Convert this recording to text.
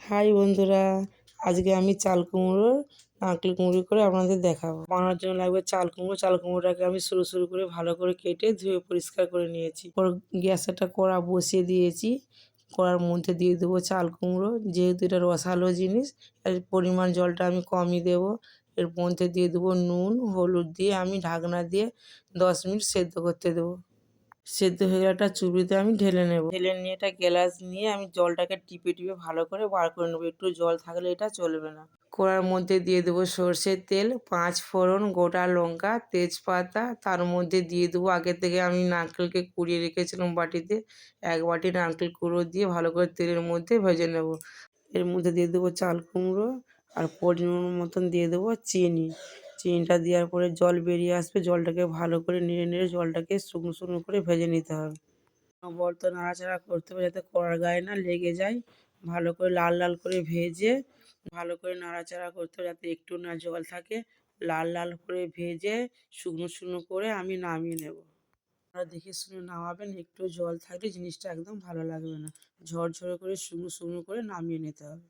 High বন্ধুরা, আজকে আমি চাল কুমড়োর নারকেল কুমড়ো করে আপনাদের দেখাবো। বানানোর জন্য লাগবে চাল কুমড়ো। চাল কুমড়োটাকে আমি সরু সরু করে ভালো করে কেটে ধুয়ে পরিষ্কার করে নিয়েছি। গ্যাসে একটা কড়া বসিয়ে দিয়েছি। কড়ার মধ্যে দিয়ে দেবো চাল কুমড়ো। যেহেতু এটা রসালো জিনিস, এর পরিমাণ জলটা আমি কমই দেবো। এর মধ্যে দিয়ে দেবো নুন, হলুদ দিয়ে আমি ঢাকনা দিয়ে 10 মিনিট সেদ্ধ করতে দেবো। সেদ্ধ হয়ে গেলে একটা চুবড়িতে আমি ঢেলে নেব। ঢেলে নিয়ে একটা গ্লাস নিয়ে আমি জলটাকে টিপে টিপে ভালো করে বার করে নেবো। একটু জল থাকলে এটা চলবে না। কড়ার মধ্যে দিয়ে দেবো সর্ষের তেল, 5 ফোড়ন, গোটা লঙ্কা, তেজপাতা। তার মধ্যে দিয়ে দেবো আগে থেকে আমি নারকেলকে কুড়িয়ে রেখেছিলাম বাটিতে। 1 বাটি নারকেল কুড়ো দিয়ে ভালো করে তেলের মধ্যে ভেজে নেব। এর মধ্যে দিয়ে দেবো চাল কুমড়ো আর পরিমাণ মতন দিয়ে দেবো চিনি। চিনিটা দেওয়ার পরে জল বেরিয়ে আসবে। জলটাকে ভালো করে নেড়ে নেড়ে জলটাকে শুকনো শুকনো করে ভেজে নিতে হবে। অনবরত নাড়াচাড়া করতে হবে যাতে কড়ার গায়ে না লেগে যায়। ভালো করে লাল লাল করে ভেজে ভালো করে নাড়াচাড়া করতে হবে যাতে একটু না জল থাকে। লাল লাল করে ভেজে শুকনো শুকনো করে আমি নামিয়ে নেব। আপনারা দেখে শুনে নামাবেন, একটু জল থাকলে জিনিসটা একদম ভালো লাগবে না। ঝরঝরে করে শুকনো শুকনো করে নামিয়ে নিতে হবে।